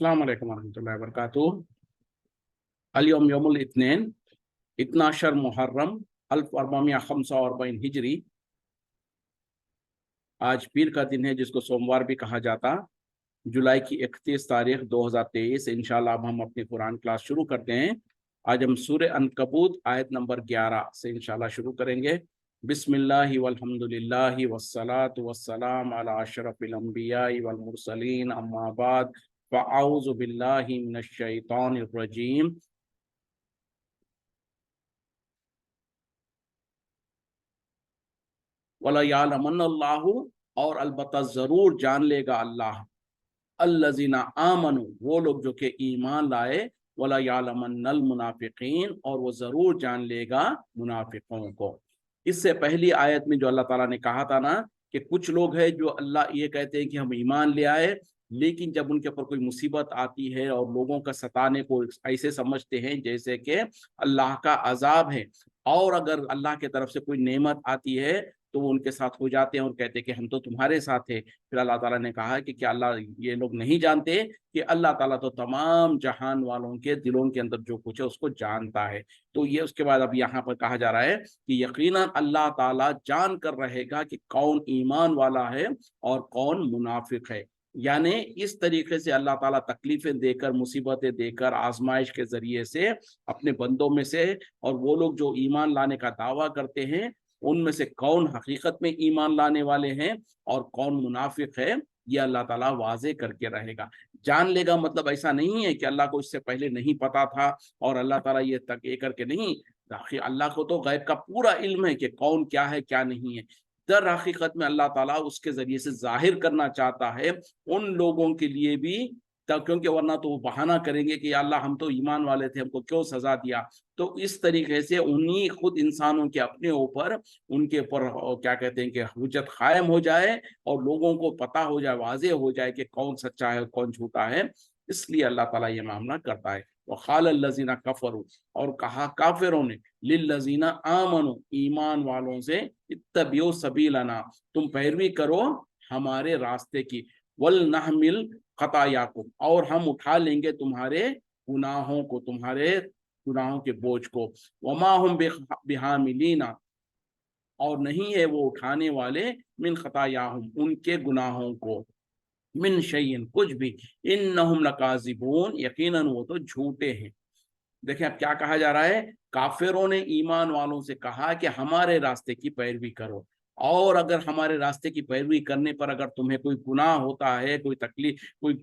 अस्सलाम वालेकुम रहमतुल्लाहि व बरकातुहू। अल-यौम यौमुल इत्नीन, इत्नाशर मुहर्रम 1445 हिजरी। आज पीर का दिन है, जिसको सोमवार भी कहा जाता। जुलाई की 31 तारीख 2023। इंशाल्लाह अब हम अपनी कुरान क्लास शुरू करते हैं। आज हम सूरह अनकबूत आयत नंबर 11 से इंशाल्लाह शुरू करेंगे। बिस्मिल्लाहि वल्हम्दुलिल्लाहि वस्सलातु वस्सलाम अला अशरफिल अंबियाइ वल मुरसलीन, अम्मा बाद, फ़अऊज़ु बिल्लाहि मिनश शैतानिर रजीम। वला यालमन्नल्लाहु, और अलबत्ता जरूर जान लेगा अल्लाह, अल्लज़ीना आमनु, वो लोग जो कि ईमान लाए, वला यालमन्नल मुनाफिकीन, और वो जरूर जान लेगा मुनाफिकों को। इससे पहली आयत में जो अल्लाह ताला ने कहा था ना, कि कुछ लोग हैं जो अल्लाह ये कहते हैं कि हम ईमान ले आए, लेकिन जब उनके ऊपर कोई मुसीबत आती है और लोगों का सताने को ऐसे समझते हैं जैसे कि अल्लाह का अजाब है, और अगर अल्लाह की तरफ से कोई नेमत आती है तो वो उनके साथ हो जाते हैं और कहते हैं कि हम तो तुम्हारे साथ हैं। फिर अल्लाह ताला ने कहा कि क्या अल्लाह, ये लोग नहीं जानते कि अल्लाह ताला तो तमाम जहान वालों के दिलों के अंदर जो कुछ है उसको जानता है। तो ये उसके बाद अब यहाँ पर कहा जा रहा है कि यकीनन अल्लाह ताला जान कर रहेगा कि कौन ईमान वाला है और कौन मुनाफिक है। यानी इस तरीके से अल्लाह ताला तकलीफें देकर, मुसीबतें देकर, आजमाइश के जरिए से अपने बंदों में से, और वो लोग जो ईमान लाने का दावा करते हैं उनमें से कौन हकीकत में ईमान लाने वाले हैं और कौन मुनाफिक है, ये अल्लाह ताला वाजे करके रहेगा। जान लेगा मतलब ऐसा नहीं है कि अल्लाह को इससे पहले नहीं पता था और अल्लाह ताला ये तक ये करके नहीं। अल्लाह को तो गैब का पूरा इल्म है कि कौन क्या है क्या नहीं है। दर हकीकत में अल्लाह ताला उसके जरिए से जाहिर करना चाहता है उन लोगों के लिए भी, क्योंकि वरना तो वो बहाना करेंगे कि अल्लाह हम तो ईमान वाले थे, हमको क्यों सजा दिया। तो इस तरीके से उन्हीं खुद इंसानों के अपने ऊपर, उनके ऊपर क्या कहते हैं कि हुज्जत कायम हो जाए और लोगों को पता हो जाए, वाज़ेह हो जाए कि कौन सच्चा है कौन झूठा है। इसलिए अल्लाह ताला ये मामला करता है। वक़ाल अल्लज़ीना कफ़रू, और कहा काफिरों ने, लिल्लज़ीना आमनु, ईमान वालों से, इत्तबिउ सबीलना, तुम पैरवी करो हमारे रास्ते की, वल नहमिल खतायाकुम, और हम उठा लेंगे तुम्हारे गुनाहों को, तुम्हारे गुनाहों के बोझ को। वमा हुम बिहामिलीना, और नहीं है वो उठाने वाले, मिन खतायाहुम, उनके गुनाहों को, मिन शैइन, कुछ भी, इन्नहुम लकाज़िबून, यकीनन वो तो झूठे हैं। देखिए अब क्या कहा जा रहा है, काफिरों ने ईमान वालों से कहा कि हमारे रास्ते की पैरवी करो, और अगर हमारे रास्ते की पैरवी करने पर अगर तुम्हें कोई गुनाह होता है, कोई तकलीफ, कोई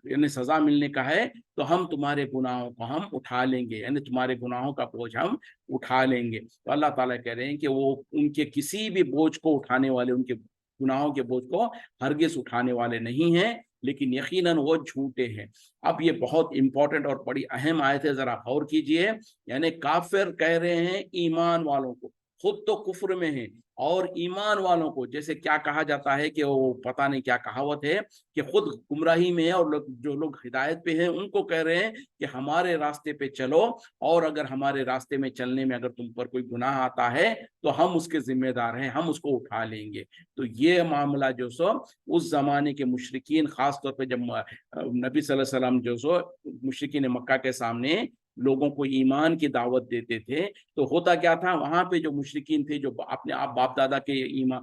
यानी सजा मिलने का है, तो हम तुम्हारे गुनाहों को हम उठा लेंगे, यानी तुम्हारे गुनाहों का बोझ हम उठा लेंगे। तो अल्लाह ताला कह रहे हैं कि वो उनके किसी भी बोझ को उठाने वाले, उनके गुनाहों के बोझ को हरगिज उठाने वाले नहीं हैं, लेकिन यकीनन वो झूठे हैं। अब ये बहुत इंपॉर्टेंट और बड़ी अहम आयत है, जरा गौर कीजिए। यानी काफिर कह रहे हैं ईमान वालों को, खुद तो कुफ्र में है, और ईमान वालों को, जैसे क्या कहा जाता है कि वो पता नहीं क्या कहावत है कि खुद गुमराही में है और जो लोग हिदायत पे हैं उनको कह रहे हैं कि हमारे रास्ते पे चलो, और अगर हमारे रास्ते में चलने में अगर तुम पर कोई गुनाह आता है तो हम उसके जिम्मेदार हैं, हम उसको उठा लेंगे। तो ये मामला जो सो उस जमाने के मुशरिकीन, खास तौर पे जब नबी सल्लल्लाहु अलैहि वसल्लम जो सो मुशरिकीन मक्का के सामने लोगों को ईमान की दावत देते थे, तो होता क्या था, वहां पे जो मुशरिकीन थे, जो अपने आप बाप दादा के ईमान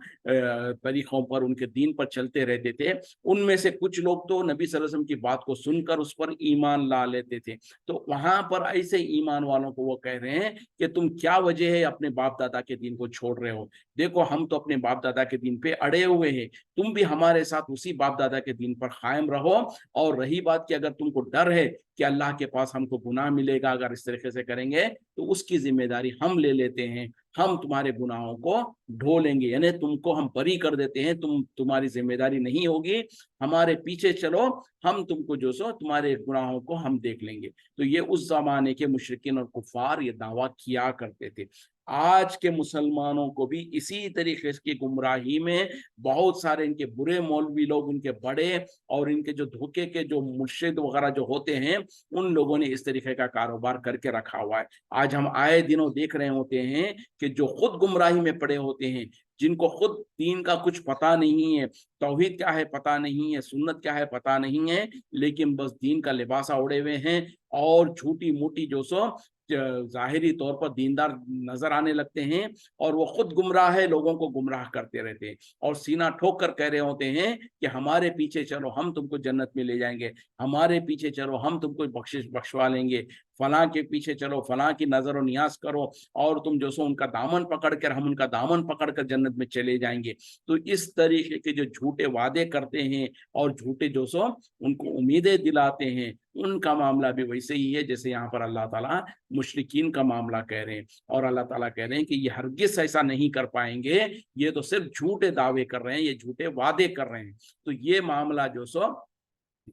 तरीकों पर, उनके दीन पर चलते रहते थे, उनमें से कुछ लोग तो नबी सल्लल्लाहु अलैहि वसल्लम की बात को सुनकर उस पर ईमान ला लेते थे। तो वहां पर ऐसे ईमान वालों को वो कह रहे हैं कि तुम क्या वजह है अपने बाप दादा के दीन को छोड़ रहे हो, देखो हम तो अपने बाप दादा के दीन पे अड़े हुए हैं, तुम भी हमारे साथ उसी बाप दादा के दीन पर कायम रहो। और रही बात कि अगर तुमको डर है कि अल्लाह के पास हमको गुनाह मिलेगा अगर इस तरीके से करेंगे, तो उसकी जिम्मेदारी हम ले लेते हैं, हम तुम्हारे गुनाहों को ढो लेंगे, यानी तुमको हम बरी कर देते हैं, तुम्हारी जिम्मेदारी नहीं होगी, हमारे पीछे चलो, हम तुमको जो सो तुम्हारे गुनाहों को हम देख लेंगे। तो ये उस जमाने के मुशरिकीन और कुफार ये दावा किया करते थे। आज के मुसलमानों को भी इसी तरीके की गुमराही में बहुत सारे इनके बुरे मौलवी लोग, इनके बड़े और इनके जो धोखे के जो मुर्शिद वगैरह जो होते हैं, उन लोगों ने इस तरीके का कारोबार करके रखा हुआ है। आज हम आए दिनों देख रहे होते हैं कि जो खुद गुमराही में पड़े होते हैं, जिनको खुद दीन का कुछ पता नहीं है, तौहीद क्या है पता नहीं है, सुन्नत क्या है पता नहीं है, लेकिन बस दीन का लिबासा ओढ़े हुए हैं और झूठी मूठी जो सो ज़ाहिरी तौर पर दीनदार नजर आने लगते हैं, और वो खुद गुमराह है, लोगों को गुमराह करते रहते हैं और सीना ठोक कर कह रहे होते हैं कि हमारे पीछे चलो, हम तुमको जन्नत में ले जाएंगे, हमारे पीछे चलो, हम तुमको बख्शिश बख्शवा लेंगे, फलां के पीछे चलो, फलां की नजर नियाज करो और तुम जो सो उनका दामन पकड़ कर, हम उनका दामन पकड़ कर जन्नत में चले जाएंगे। तो इस तरीके के जो झूठे वादे करते हैं और झूठे जो सो उनको उम्मीदें दिलाते हैं, उनका मामला भी वैसे ही है जैसे यहाँ पर अल्लाह ताला मुशरिकीन का मामला कह रहे हैं। और अल्लाह ताला कह रहे हैं कि ये हरगिज ऐसा नहीं कर पाएंगे, ये तो सिर्फ झूठे दावे कर रहे हैं, ये झूठे वादे कर रहे हैं। तो ये मामला जो सो,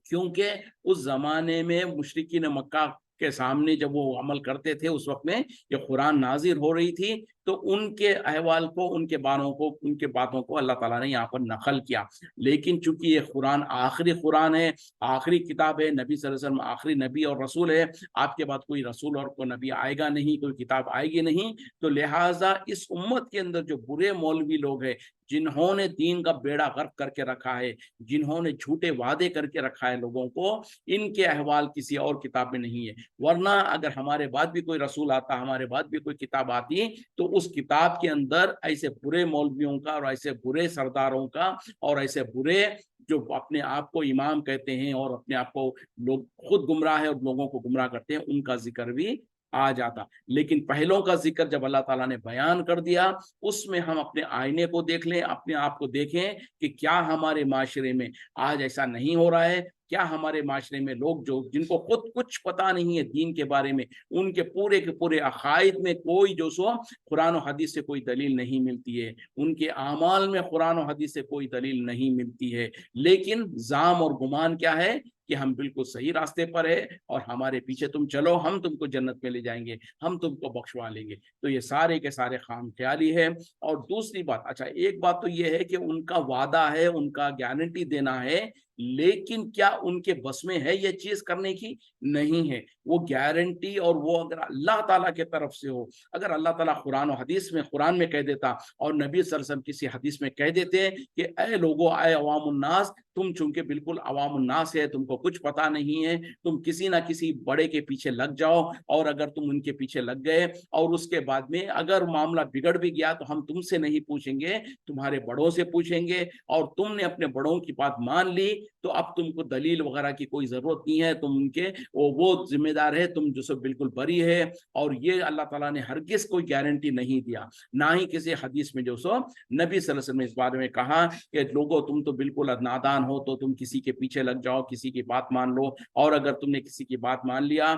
क्योंकि उस जमाने में मुशरिकीन मक्का के सामने जब वो अमल करते थे, उस वक्त में ये कुरान नाजिर हो रही थी, तो उनके अहवाल को, उनके बानों को, उनके बातों को अल्लाह ताला ने यहाँ पर नकल किया। लेकिन चूंकि ये कुरान आखिरी कुरान है, आखिरी किताब है, नबी सल्लल्लाहु अलैहि वसल्लम आखिरी नबी और रसूल है, आपके बाद कोई रसूल और कोई नबी आएगा नहीं, कोई किताब आएगी नहीं, तो लिहाजा इस उम्मत के अंदर जो बुरे मौलवी लोग हैं, जिन्होंने दीन का बेड़ा गर्क करके रखा है, जिन्होंने झूठे वादे करके रखा है लोगों को, इनके अहवाल किसी और किताब में नहीं है। वरना अगर हमारे बाद भी कोई रसूल आता, हमारे बाद भी कोई किताब आती, तो उस किताब के अंदर ऐसे बुरे मौलवियों का और ऐसे बुरे सरदारों का और ऐसे बुरे जो अपने आप को इमाम कहते हैं और अपने आप को लोग खुद गुमराह है और लोगों को गुमराह करते हैं, उनका जिक्र भी आ जाता। लेकिन पहलों का जिक्र जब अल्लाह ताला ने बयान कर दिया, उसमें हम अपने आईने को देख लें, अपने आप को देखें कि क्या हमारे माशरे में आज ऐसा नहीं हो रहा है, क्या हमारे माशरे में लोग जो जिनको खुद कुछ पता नहीं है दीन के बारे में, उनके पूरे के पूरे अकायद में कोई जो सो कुरान और हदीस से कोई दलील नहीं मिलती है, उनके आमाल में कुरान और हदीस से कोई दलील नहीं मिलती है, लेकिन जाम और गुमान क्या है कि हम बिल्कुल सही रास्ते पर है और हमारे पीछे तुम चलो, हम तुमको जन्नत में ले जाएंगे, हम तुमको बख्शवा लेंगे। तो ये सारे के सारे खाम ख्याली है। और दूसरी बात, अच्छा एक बात तो ये है कि उनका वादा है, उनका गारंटी देना है, लेकिन क्या उनके बस में है ये चीज करने की? नहीं है। वो गारंटी और वो अगर अल्लाह ताला के तरफ से हो, अगर अल्लाह ताला कुरान और हदीस में, कुरान में कह देता और नबी सल्लल्लाहु अलैहि वसल्लम किसी हदीस में कह देते कि ऐ लोगो, ऐ अवामुन्नास, तुम चूंकि बिल्कुल अवामुन्नास है, तुमको कुछ पता नहीं है, तुम किसी ना किसी बड़े के पीछे लग जाओ, और अगर तुम उनके पीछे लग गए और उसके बाद में अगर मामला बिगड़ भी गया तो हम तुमसे नहीं पूछेंगे, तुम्हारे बड़ों से पूछेंगे, और तुमने अपने बड़ों की बात मान ली तो अब तुमको दलील वगैरह की कोई जरूरत नहीं है, तुम उनके वो जिम्मेदार है, तुम जो सब बिल्कुल बरी है। और ये अल्लाह ताला ने हरगिज कोई गारंटी नहीं दिया, ना ही किसी हदीस में जो सो नबी सल्लल्लाहु अलैहि वसल्लम ने इस बारे में कहा कि लोगों तुम तो बिल्कुल नादान हो, तो तुम किसी के पीछे लग जाओ, किसी की बात मान लो, और अगर तुमने किसी की बात मान लिया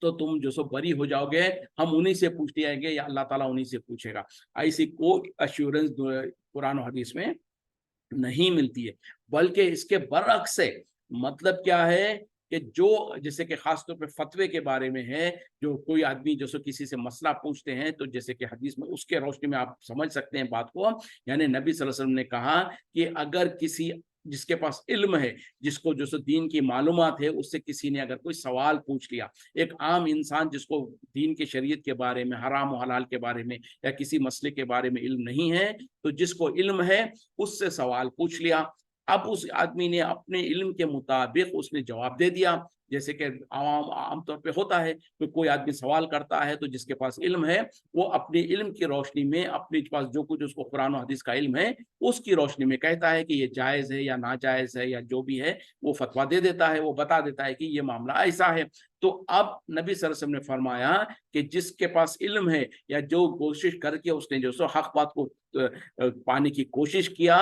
तो तुम जो सो बरी हो जाओगे, हम उन्हीं से पूछ लियाएंगे या अल्लाह ताला उन्हीं से पूछेगा। ऐसी कोई अश्योरेंस कुरान और हदीस में नहीं मिलती है। बल्कि इसके बरअक्स है, मतलब क्या है कि जो जैसे कि खास तौर पे फतवे के बारे में है, जो कोई आदमी जो सो किसी से मसला पूछते हैं, तो जैसे कि हदीस में उसके रोशनी में आप समझ सकते हैं बात को। यानी नबी सल्लल्लाहु अलैहि वसल्लम ने कहा कि अगर किसी जिसके पास इल्म है, जिसको जो सो दीन की मालूमात है, उससे किसी ने अगर कोई सवाल पूछ लिया, एक आम इंसान जिसको दीन के शरीयत के बारे में, हराम और हलाल के बारे में या किसी मसले के बारे में इल्म नहीं है, तो जिसको इल्म है उससे सवाल पूछ लिया। अब उस आदमी ने अपने इल्म के मुताबिक उसने जवाब दे दिया। जैसे कि आमतौर पे होता है कि कोई आदमी सवाल करता है, तो जिसके पास इल्म है वो अपने इल्म की रोशनी में, अपने पास जो कुछ उसको कुरान और हदीस का इल्म है उसकी रोशनी में कहता है कि ये जायज़ है या नाजायज़ है या जो भी है, वो फतवा दे देता है, वो बता देता है कि ये मामला ऐसा है। तो अब नबी सल्लल्लाहु अलैहि वसल्लम ने फरमाया कि जिसके पास इल्म है या जो कोशिश करके उसने जो सो हक बात को पाने की कोशिश किया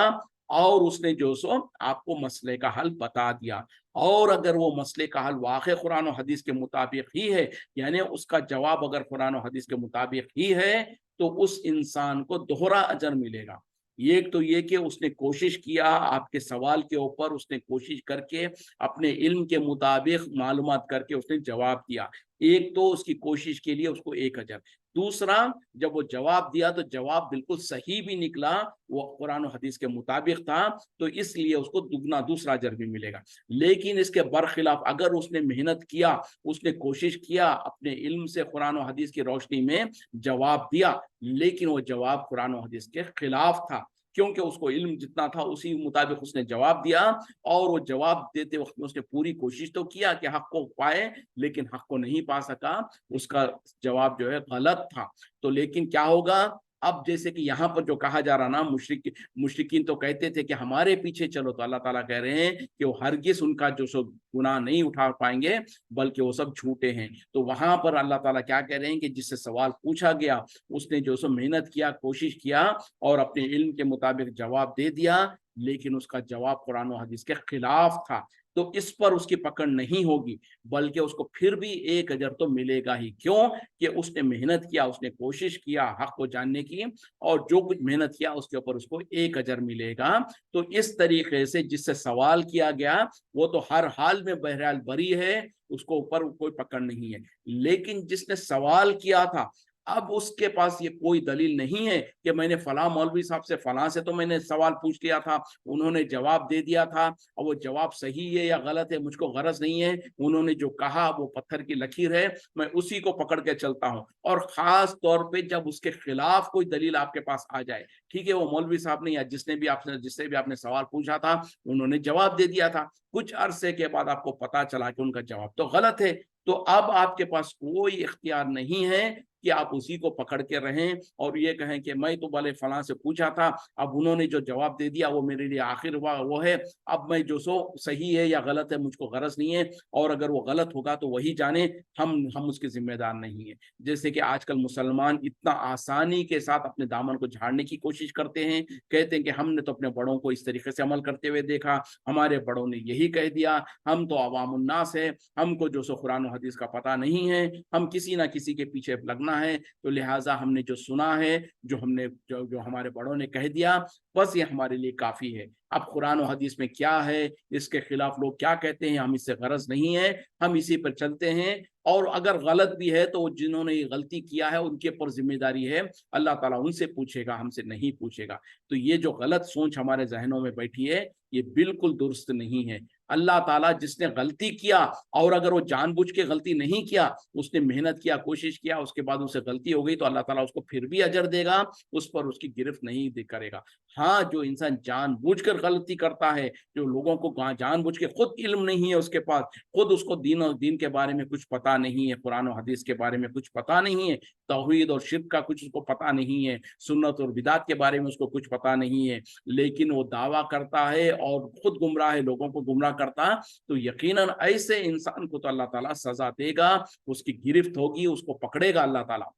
और उसने जो सो आपको मसले का हल बता दिया, और अगर वो मसले का हल वाक़ई कुरान और हदीस के मुताबिक ही है, यानी उसका जवाब अगर कुरान और हदीस के मुताबिक ही है, तो उस इंसान को दोहरा अजर मिलेगा। एक तो ये कि उसने कोशिश किया, आपके सवाल के ऊपर उसने कोशिश करके अपने इल्म के मुताबिक मालूमात करके उसने जवाब दिया, एक तो उसकी कोशिश के लिए उसको एक अजर। दूसरा, जब वो जवाब दिया तो जवाब बिल्कुल सही भी निकला, वो कुरान और हदीस के मुताबिक था, तो इसलिए उसको दुगना दूसरा अजर भी मिलेगा। लेकिन इसके बरखिलाफ अगर उसने मेहनत किया, उसने कोशिश किया, अपने इल्म से कुरान और हदीस की रोशनी में जवाब दिया, लेकिन वो जवाब कुरान और हदीस के खिलाफ था, क्योंकि उसको इल्म जितना था उसी मुताबिक उसने जवाब दिया, और वो जवाब देते वक्त में उसने पूरी कोशिश तो किया कि हक को पाए, लेकिन हक को नहीं पा सका, उसका जवाब जो है गलत था। तो लेकिन क्या होगा, अब जैसे कि यहाँ पर जो कहा जा रहा ना, मुशरिकीन तो कहते थे कि हमारे पीछे चलो, तो अल्लाह ताला कह रहे हैं कि वो हरगिज उनका जो सो गुनाह नहीं उठा पाएंगे, बल्कि वो सब झूठे हैं। तो वहां पर अल्लाह ताला क्या कह रहे हैं कि जिससे सवाल पूछा गया, उसने जो सो मेहनत किया, कोशिश किया, और अपने इल्म के मुताबिक जवाब दे दिया, लेकिन उसका जवाब कुरान और हदीस के खिलाफ था, तो इस पर उसकी पकड़ नहीं होगी, बल्कि उसको फिर भी एक अजर तो मिलेगा ही। क्यों? कि उसने मेहनत किया, उसने कोशिश किया हक को जानने की, और जो कुछ मेहनत किया उसके ऊपर उसको एक अजर मिलेगा। तो इस तरीके से जिससे सवाल किया गया वो तो हर हाल में बहरहाल बरी है, उसको ऊपर कोई पकड़ नहीं है। लेकिन जिसने सवाल किया था, अब उसके पास ये कोई दलील नहीं है कि मैंने फलां मौलवी साहब से, फलां से तो मैंने सवाल पूछ लिया था, उन्होंने जवाब दे दिया था, और वो जवाब सही है या गलत है मुझको गरज नहीं है, उन्होंने जो कहा वो पत्थर की लकीर है, मैं उसी को पकड़ के चलता हूँ। और खास तौर पे जब उसके खिलाफ कोई दलील आपके पास आ जाए, ठीक है, वो मौलवी साहब ने या जिससे भी आपने सवाल पूछा था, उन्होंने जवाब दे दिया था, कुछ अरसे के बाद आपको पता चला कि उनका जवाब तो गलत है, तो अब आपके पास कोई इख्तियार नहीं है कि आप उसी को पकड़ के रहें और ये कहें कि मैं तो भले फलां से पूछा था, अब उन्होंने जो जवाब दे दिया वो मेरे लिए आखिर वो है, अब मैं जो सो सही है या गलत है मुझको गरज नहीं है, और अगर वो गलत होगा तो वही जाने, हम उसके जिम्मेदार नहीं है। जैसे कि आजकल मुसलमान इतना आसानी के साथ अपने दामन को झाड़ने की कोशिश करते हैं, कहते हैं कि हमने तो अपने बड़ों को इस तरीके से अमल करते हुए देखा, हमारे बड़ों ने यही कह दिया, हम तो अवामुन्नास है, हमको जो सो कुरान और हदीस का पता नहीं है, हम किसी ना किसी के पीछे लगना है, तो लिहाजा हमने जो सुना है, जो हमारे बड़ों ने कह दिया, बस ये हमारे लिए काफी है। अब कुरान और हदीस में क्या है, इसके खिलाफ लोग क्या कहते हैं, हम इससे गरज नहीं है, हम इसी पर चलते हैं, और अगर गलत भी है तो जिन्होंने ये गलती किया है उनके ऊपर जिम्मेदारी है, अल्लाह ताला उनसे पूछेगा, हमसे नहीं पूछेगा। तो ये जो गलत सोच हमारे जहनों में बैठी है, ये बिल्कुल दुरुस्त नहीं है। अल्लाह ताला जिसने गलती किया, और अगर वो जानबूझ के गलती नहीं किया, उसने मेहनत किया, कोशिश किया, उसके बाद उसे गलती हो गई, तो अल्लाह ताला उसको फिर भी अजर देगा, उस पर उसकी गिरफ्त नहीं करेगा। हाँ, जो इंसान जानबूझकर गलती करता है, जो लोगों को जानबूझ के, खुद इल्म नहीं है उसके पास, खुद उसको दीन के बारे में कुछ पता नहीं है, कुरान और हदीस के बारे में कुछ पता नहीं है, तौहीद और शिर्क का कुछ उसको पता नहीं है, सुन्नत और बिदात के बारे में उसको कुछ पता नहीं है, लेकिन वो दावा करता है और खुद गुमराह है, लोगों को गुमराह करता, तो यकीनन ऐसे इंसान को तो अल्लाह ताला सजा देगा, उसकी गिरफ्त होगी, उसको पकड़ेगा अल्लाह ताला।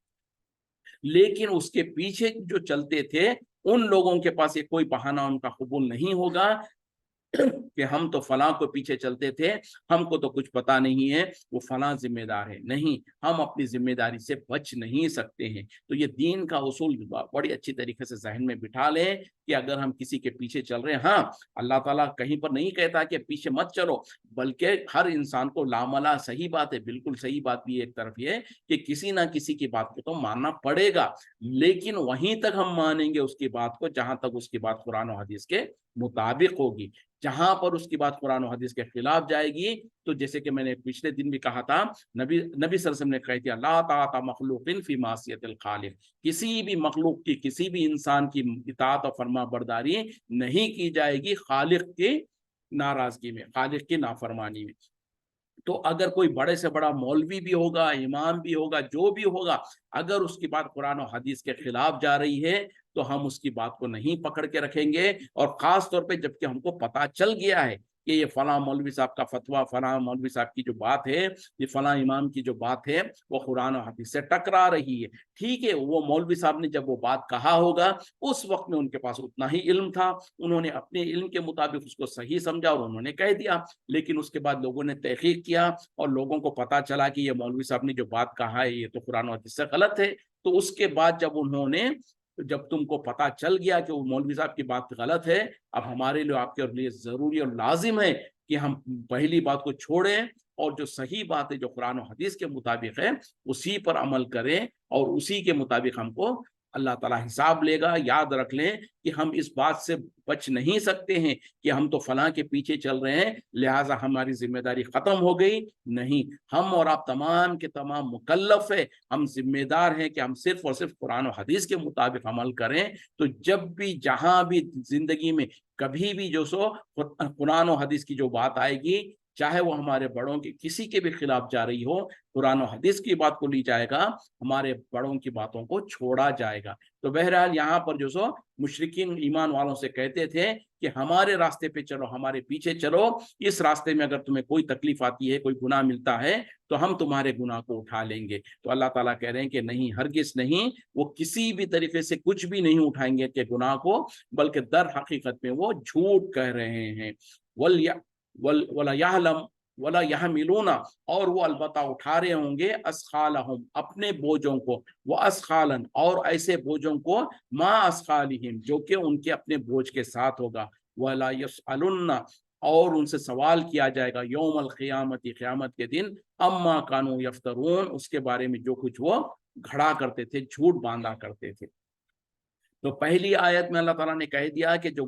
लेकिन उसके पीछे जो चलते थे, उन लोगों के पास ये कोई बहाना उनका कबूल नहीं होगा कि हम तो फलां को पीछे चलते थे, हमको तो कुछ पता नहीं है, वो फलां जिम्मेदार है। नहीं, हम अपनी जिम्मेदारी से बच नहीं सकते हैं। तो ये दीन का उसूल बड़ी अच्छी तरीके से जहन में बिठा लें कि अगर हम किसी के पीछे चल रहे हैं, हाँ, अल्लाह ताला कहीं पर नहीं कहता कि पीछे मत चलो, बल्कि हर इंसान को लामला, सही बात है, बिल्कुल सही बात भी एक तरफ ये कि किसी ना किसी की बात को तो मानना पड़ेगा, लेकिन वहीं तक हम मानेंगे उसकी बात को जहां तक उसकी बात कुरान और हदीस के मुताबिक होगी। जहां पर उसकी बात कुरान और हदीस के खिलाफ जाएगी, तो जैसे कि मैंने पिछले दिन भी कहा था, नबी सल्लल्लाहु अलैहि वसल्लम ने कही थी, ला ताअता मखलूकिन फी मासियतिल खालिक, किसी भी मखलूक की, किसी भी इंसान की इताअत और फरमा बरदारी नहीं की जाएगी खालिक की नाराजगी में, खालिक की नाफरमानी में। तो अगर कोई बड़े से बड़ा मौलवी भी होगा, इमाम भी होगा, जो भी होगा, अगर उसकी बात कुरान और हदीस के खिलाफ जा रही है, तो हम उसकी बात को नहीं पकड़ के रखेंगे। और खास तौर पे जबकि हमको पता चल गया है कि ये फलां मौलवी साहब का फतवा, फलां मौलवी साहब की जो बात है, ये फलां इमाम की जो बात है, वो कुरान और हदीस से टकरा रही है। ठीक है, वो मौलवी साहब ने जब वो बात कहा होगा, उस वक्त में उनके पास उतना ही इल्म था, उन्होंने अपने इल्म के मुताबिक उसको सही समझा और उन्होंने कह दिया। लेकिन उसके बाद लोगों ने तहकीक किया और लोगों को पता चला कि ये मौलवी साहब ने जो बात कहा है, ये तो कुरान और हदीस से गलत है। तो उसके बाद जब तुमको पता चल गया कि वो मौलवी साहब की बात गलत है, अब हमारे लिए, आपके लिए जरूरी और लाजिम है کہ हम पहली बात को छोड़ें और जो सही बात है जो कुरान और हदीस के मुताबिक है उसी पर अमल करें और उसी के मुताबिक हमको अल्लाह ताला हिसाब लेगा। याद रख लें कि हम इस बात से बच नहीं सकते हैं कि हम तो फलां के पीछे चल रहे हैं लिहाजा हमारी जिम्मेदारी खत्म हो गई। नहीं, हम और आप तमाम के तमाम मुकल्लफ है, हम जिम्मेदार हैं कि हम सिर्फ और सिर्फ कुरान और हदीस के मुताबिक अमल करें। तो जब भी जहां भी जिंदगी में कभी भी जो सो कुरान और हदीस की जो बात आएगी, चाहे वो हमारे बड़ों के किसी के भी खिलाफ जा रही हो, कुरान और हदीस की बात को ली जाएगा, हमारे बड़ों की बातों को छोड़ा जाएगा। तो बहरहाल यहाँ पर जो सो मुशरिकीन ईमान वालों से कहते थे कि हमारे रास्ते पे चलो, हमारे पीछे चलो, इस रास्ते में अगर तुम्हें कोई तकलीफ आती है, कोई गुनाह मिलता है तो हम तुम्हारे गुनाह को उठा लेंगे। तो अल्लाह ताला कह रहे हैं कि नहीं, हरगिज नहीं, वो किसी भी तरीके से कुछ भी नहीं उठाएंगे के गुनाह को, बल्कि दर हकीकत में वो झूठ कह रहे हैं। वला याहलम वला यहमिलूना, और वो अलबत्ता उठा रहे होंगे अस्खालहुम, अपने बोझों को, वो अस्खालन, और ऐसे बोझों को, मा अस्खालिहिम, जो कि उनके अपने बोझ के साथ होगा। वला यसअलुन्ना, और उनसे सवाल किया जाएगा यौमल क़ियामती, क़यामत के दिन, अम्मा कानू यफ्तरून, उसके बारे में जो कुछ वो घड़ा करते थे, झूठ बांधा करते थे। तो पहली आयत में अल्लाह ताला ने कह दिया कि जो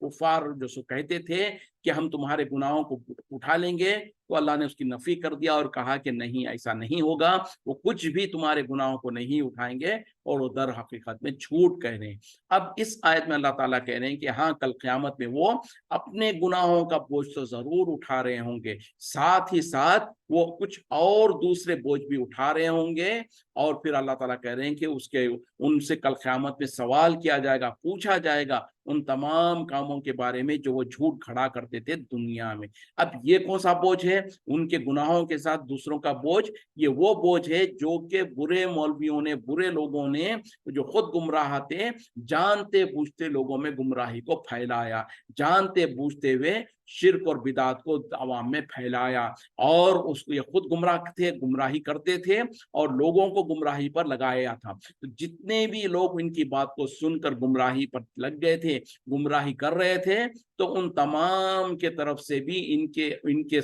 कुफार जो सो कहते थे कि हम तुम्हारे गुनाहों को उठा लेंगे, तो अल्लाह ने उसकी नफी कर दिया और कहा कि नहीं, ऐसा नहीं होगा, वो कुछ भी तुम्हारे गुनाहों को नहीं उठाएंगे और वो दर हकीकत में झूठ कह रहे हैं। अब इस आयत में अल्लाह ताला कह रहे हैं कि हाँ, कल क़यामत में वो अपने गुनाहों का बोझ तो जरूर उठा रहे होंगे, साथ ही साथ वो कुछ और दूसरे बोझ भी उठा रहे होंगे। और फिर अल्लाह ताला कह रहे हैं कि उसके उनसे कल क़यामत में सवाल किया जाएगा, पूछा जाएगा उन तमाम कामों के बारे में जो वो झूठ खड़ा करते थे दुनिया में। अब ये कौन सा बोझ है? उनके गुनाहों के साथ दूसरों का बोझ। ये वो बोझ है जो कि बुरे मौलवियों ने, बुरे लोगों ने, जो खुद गुमराह थे, जानते बूझते लोगों में गुमराही को फैलाया, जानते बूझते हुए शिर्क और बिदात को अवाम में फैलाया। और उसको, ये खुद गुमराह थे, गुमराही करते थे और लोगों को गुमराही पर लगाया था। तो जितने भी लोग इनकी बात को सुनकर गुमराही पर लग गए थे, गुमराही कर रहे थे, तो उन तमाम के तरफ से भी इनके इनके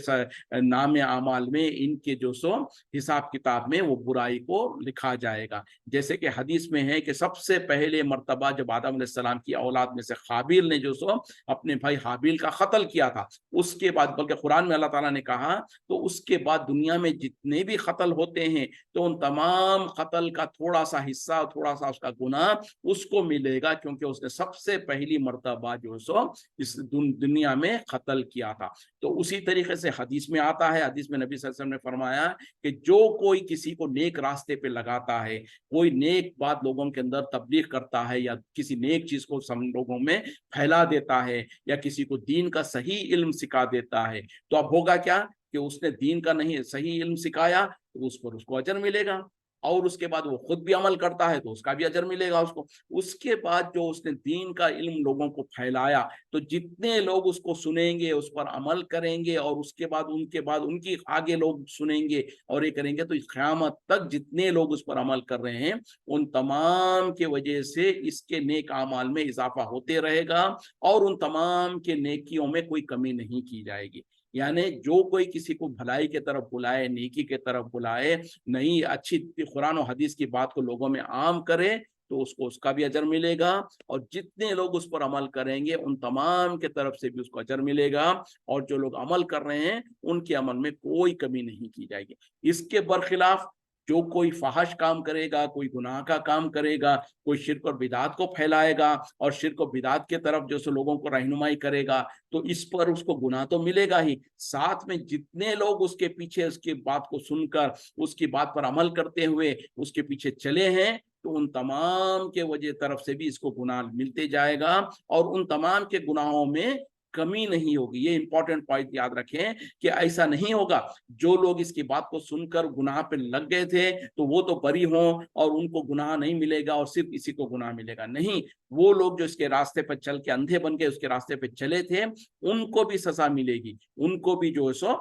नाम आमाल में, इनके जो सो हिसाब किताब में वो बुराई को लिखा जाएगा। जैसे कि हदीस में है कि सबसे पहले मर्तबा जब आदम अलैहिस्सलाम की औलाद में से हाबिल ने जो सो अपने भाई हाबिल का कत्ल किया था, उसके बाद, बल्कि कुरान में अल्लाह ताला ने कहा, तो उसके बाद दुनिया में जितने भी कत्ल होते हैं तो उन तमाम कत्ल का थोड़ा सा हिस्सा, थोड़ा सा उसका गुनाह उसको मिलेगा, क्योंकि उसने सबसे पहली मर्तबा जो सो इस दुनिया में कत्ल किया था। तो उसी तरीके से हदीस में आता है, हदीस में नबी सल्लल्लाहु अलैहि वसल्लम ने फरमाया कि जो कोई किसी को नेक रास्ते पे लगाता है, कोई नेक बात लोगों के अंदर तबलीग करता है, या किसी नेक चीज को लोगों में फैला देता है, या किसी को दीन का सही इल्म सिखा देता है, तो अब होगा क्या कि उसने दीन का नहीं सही इल्म सिखाया तो उस पर उसको अजर मिलेगा, और उसके बाद वो खुद भी अमल करता है तो उसका भी अजर मिलेगा उसको। उसके बाद जो उसने दीन का इल्म लोगों को फैलाया, तो जितने लोग उसको सुनेंगे, उस पर अमल करेंगे, और उसके बाद उनकी आगे लोग सुनेंगे और ये करेंगे, तो क़यामत तक जितने लोग उस पर अमल कर रहे हैं, उन तमाम के वजह से इसके नेक आमाल में इजाफा होते रहेगा, और उन तमाम के नेकियों में कोई कमी नहीं की जाएगी। यानी जो कोई किसी को भलाई के तरफ बुलाए, नेकी के तरफ बुलाए, नई अच्छी कुरान और हदीस की बात को लोगों में आम करे, तो उसको उसका भी अजर मिलेगा, और जितने लोग उस पर अमल करेंगे उन तमाम के तरफ से भी उसको अजर मिलेगा, और जो लोग अमल कर रहे हैं उनके अमल में कोई कमी नहीं की जाएगी। इसके बरखिलाफ जो कोई फहश काम करेगा, कोई गुनाह का काम करेगा, कोई शिर्क और बिदात को फैलाएगा और शिर्क और बिदात के तरफ जो सो लोगों को रहनुमाई करेगा, तो इस पर उसको गुनाह तो मिलेगा ही, साथ में जितने लोग उसके पीछे उसकी बात को सुनकर उसकी बात पर अमल करते हुए उसके पीछे चले हैं, तो उन तमाम के वजह तरफ से भी इसको गुनाह मिलते जाएगा, और उन तमाम के गुनाहों में कमी नहीं होगी। ये इंपॉर्टेंट पॉइंट याद रखें कि ऐसा नहीं होगा जो लोग इसकी बात को सुनकर गुनाह पे लग गए थे तो वो तो बरी हों और उनको गुनाह नहीं मिलेगा और सिर्फ इसी को गुनाह मिलेगा। नहीं, वो लोग जो इसके रास्ते पर चल के अंधे बन के उसके रास्ते पे चले थे, उनको भी सजा मिलेगी, उनको भी जो है सो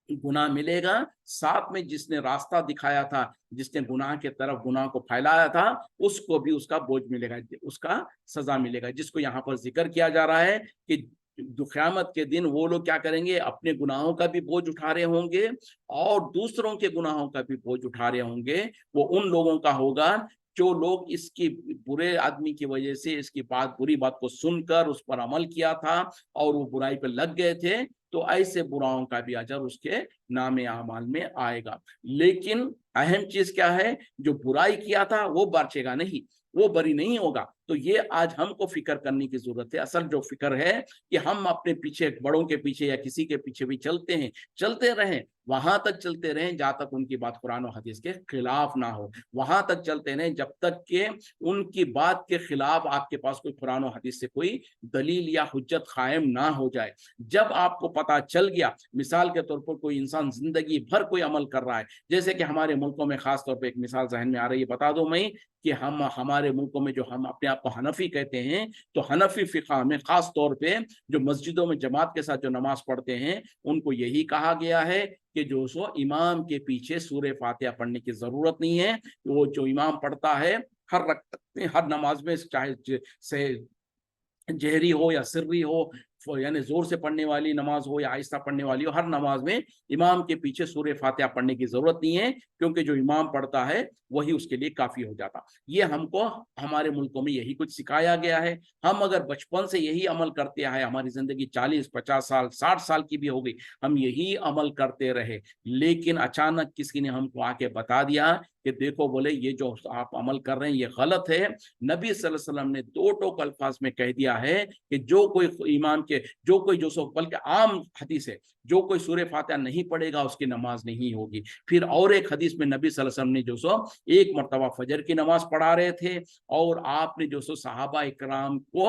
गुनाह मिलेगा, साथ में जिसने रास्ता दिखाया था, जिसने गुनाह के तरफ गुनाह को फैलाया था, उसको भी उसका बोझ मिलेगा, उसका सजा मिलेगा। जिसको यहाँ पर जिक्र किया जा रहा है कि क़यामत के दिन वो लोग क्या करेंगे, अपने गुनाहों का भी बोझ उठा रहे होंगे और दूसरों के गुनाहों का भी बोझ उठा रहे होंगे। वो उन लोगों का होगा जो लोग इसकी बुरे आदमी की वजह से इसकी बुरी बात को सुनकर उस पर अमल किया था और वो बुराई पे लग गए थे, तो ऐसे बुराओं का भी अजर उसके नामे आमाल में आएगा। लेकिन अहम चीज क्या है, जो बुराई किया था वो बचेगा नहीं, वो बरी नहीं होगा। तो ये आज हमको फिक्र करने की जरूरत है। असल जो फिक्र है कि हम अपने पीछे, बड़ों के पीछे या किसी के पीछे भी चलते हैं, चलते रहें, वहां तक चलते रहें जहां तक उनकी बात कुरान और हदीस के खिलाफ ना हो। वहां तक चलते रहें जब तक कि उनकी बात के खिलाफ आपके पास कोई कुरान और हदीस से कोई दलील या हुज्जत कायम ना हो जाए। जब आपको पता चल गया, मिसाल के तौर पर कोई इंसान जिंदगी भर कोई अमल कर रहा है, जैसे कि हमारे मुल्कों में खास तौर पर एक मिसाल जहन में आ रही है, बता दो मैं कि हम हमारे मुल्कों में जो हम अपने आप को हनफी कहते हैं, तो हनफी फिक़ह में खास तौर पे जो मस्जिदों में जमात के साथ जो नमाज पढ़ते हैं, उनको यही कहा गया है कि जो सो इमाम के पीछे सूरह फातिहा पढ़ने की जरूरत नहीं है। वो जो इमाम पढ़ता है हर रकअत में, हर नमाज में, चाहे से जहरी हो या सिर्री हो, यानी जोर से पढ़ने वाली नमाज हो या आहिस्ता पढ़ने वाली हो, हर नमाज में इमाम के पीछे सूरह फातिहा पढ़ने की जरूरत नहीं है, क्योंकि जो इमाम पढ़ता है वही उसके लिए काफी हो जाता। ये हमको हमारे मुल्कों में यही कुछ सिखाया गया है। हम अगर बचपन से यही अमल करते आए, हमारी जिंदगी 40-50 साल 60 साल की भी हो गई, हम यही अमल करते रहे, लेकिन अचानक किसी ने हमको आके बता दिया कि देखो बोले ये जो आप अमल कर रहे हैं ये गलत है। नबी सल्लल्लाहु अलैहि वसल्लम ने दो टोक अल्फाज में कह दिया है कि जो कोई इमाम के, जो कोई जो सो, बल्कि आम हदीस है, जो कोई सूरह फातिहा नहीं पढ़ेगा उसकी नमाज नहीं होगी। फिर और एक हदीस में नबी सल्लल्लाहु अलैहि वसल्लम ने जो सो एक मर्तबा फजर की नमाज पढ़ा रहे थे और आपने जो सो सहाबा इकराम को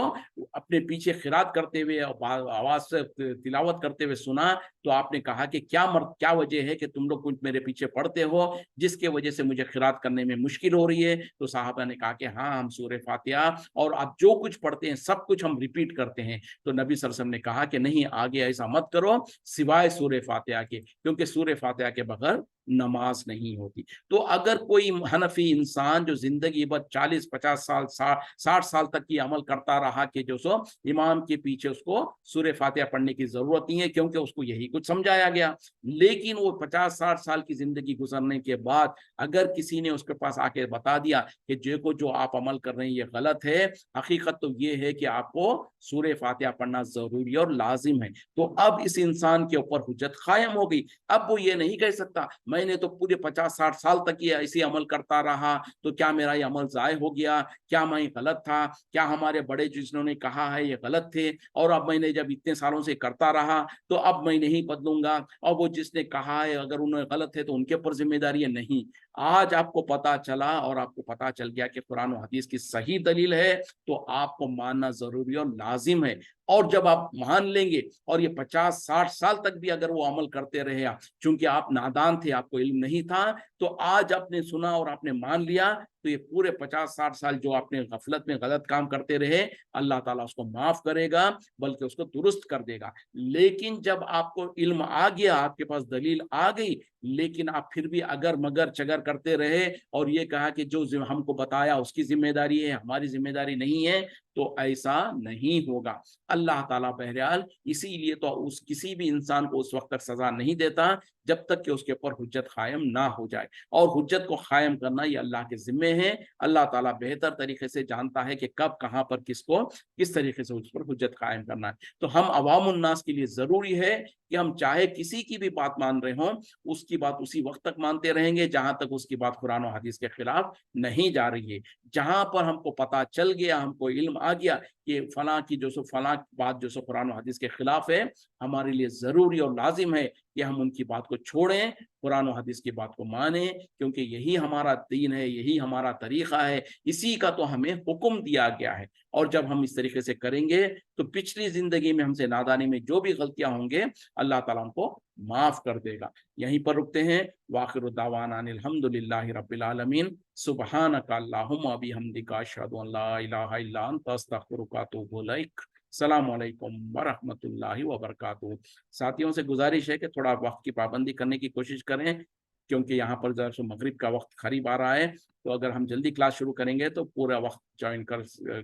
अपने पीछे खिरात करते हुए और आवाज से तिलावत करते हुए सुना, तो आपने कहा कि क्या वजह है कि तुम लोग कुछ मेरे पीछे पढ़ते हो जिसके वजह से मुझे खिरात करने में मुश्किल हो रही है। तो साहबा ने कहा कि हाँ, हम सूरह फातिहा और आप जो कुछ पढ़ते हैं सब कुछ हम रिपीट करते हैं। तो नबी सल्लल्लाहु अलैहि वसल्लम ने कहा कि नहीं, आगे ऐसा मत करो सिवाय सूरह फातिहा के, क्योंकि सूरह फातिहा के बगैर नमाज नहीं होती। तो अगर कोई हनफी इंसान जो जिंदगी भर 40-50 साल 60 साल तक की अमल करता रहा कि जो सो इमाम के पीछे उसको सूरह फातिहा पढ़ने की जरूरत नहीं है क्योंकि उसको यही कुछ समझाया गया, लेकिन वो 50-60 साल की जिंदगी गुजरने के बाद अगर किसी ने उसके पास आके बता दिया कि जो जो आप अमल कर रहे हैं ये गलत है, हकीकत तो ये है कि आपको सूरह फातिहा पढ़ना जरूरी और लाजिम है, तो अब इस इंसान के ऊपर हुज्जत कायम हो गई। अब वो ये नहीं कह सकता मैंने तो पूरे 50-60 साल तक ये ऐसे अमल करता रहा, तो क्या मेरा ये अमल जाय हो गया, क्या मैं गलत था, क्या हमारे बड़े जिन्होंने कहा है ये गलत थे और अब मैंने जब इतने सालों से करता रहा तो अब मैं नहीं बदलूंगा, और वो जिसने कहा है अगर उन्होंने गलत है तो उनके ऊपर जिम्मेदारी है। नहीं, आज आपको पता चला और आपको पता चल गया कि कुरान और हदीस की सही दलील है, तो आपको मानना जरूरी और लाजिम है। और जब आप मान लेंगे और ये 50-60 साल तक भी अगर वो अमल करते रहे, चूंकि आप नादान थे, आपको इल्म नहीं था, तो आज आपने सुना और आपने मान लिया, तो ये पूरे 50-60 साल जो आपने गफलत में गलत काम करते रहे, अल्लाह ताला उसको माफ करेगा, बल्कि उसको दुरुस्त कर देगा। लेकिन जब आपको इल्म आ गया, आपके पास दलील आ गई, लेकिन आप फिर भी अगर मगर चगर करते रहे और ये कहा कि जो हमको बताया उसकी जिम्मेदारी है, हमारी जिम्मेदारी नहीं है, तो ऐसा नहीं होगा। अल्लाह ताला बहरहाल इसीलिए तो उस किसी भी इंसान को उस वक्त तक सजा नहीं देता जब तक कि उसके ऊपर हुज्जत कायम ना हो जाए, और हुज्जत को कायम करना ये अल्लाह के जिम्मे है। अल्लाह ताला बेहतर तरीके से जानता है कि कब कहाँ पर किसको किस तरीके से उस पर हुज्जत कायम करना है। तो हम अवामुन नास के लिए जरूरी है कि हम चाहे किसी की भी बात मान रहे हों, उसकी बात उसी वक्त तक मानते रहेंगे जहां तक उसकी बात कुरान और हदीस के खिलाफ नहीं जा रही है। जहां पर हमको पता चल गया, हमको इल्म आ गया कि फलां की जो सो फलां बात जो सो कुरान और हदीस के खिलाफ है, हमारे लिए जरूरी और लाजिम है कि हम उनकी बात को छोड़ें, कुरान और हदीस की बात को माने, क्योंकि यही हमारा दीन है, यही हमारा तरीका है, इसी का तो हमें हुक्म दिया गया है। और जब हम इस तरीके से करेंगे तो पिछली जिंदगी में हमसे नादानी में जो भी गलतियां होंगे अल्लाह ताला उनको माफ कर देगा। यहीं पर रुकते हैं। वाखिरु दावाना अनिल हम्दुलिल्लाहि रब्बिल आलमीन। सुब्हानका अल्लाहुम्मा व बिहम्दिका अशहदु अन ला इलाहा इल्ला अंता अस्तगफिरुका व अतूबु इलैक। अस्सलामु अलैकुम व रहमतुल्लाहि व बरकातुहू। साथियों से गुजारिश है कि थोड़ा वक्त की पाबंदी करने की कोशिश करें। کیونکہ یہاں پر ذرا مغرب کا وقت قریب آ رہا ہے، تو اگر ہم جلدی کلاس شروع کریں گے تو پورا وقت جوائن کر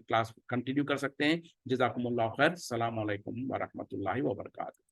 کلاس کنٹینیو کر سکتے ہیں۔ جزاکم اللہ خیر، السلام علیکم ورحمۃ اللہ وبرکاتہ۔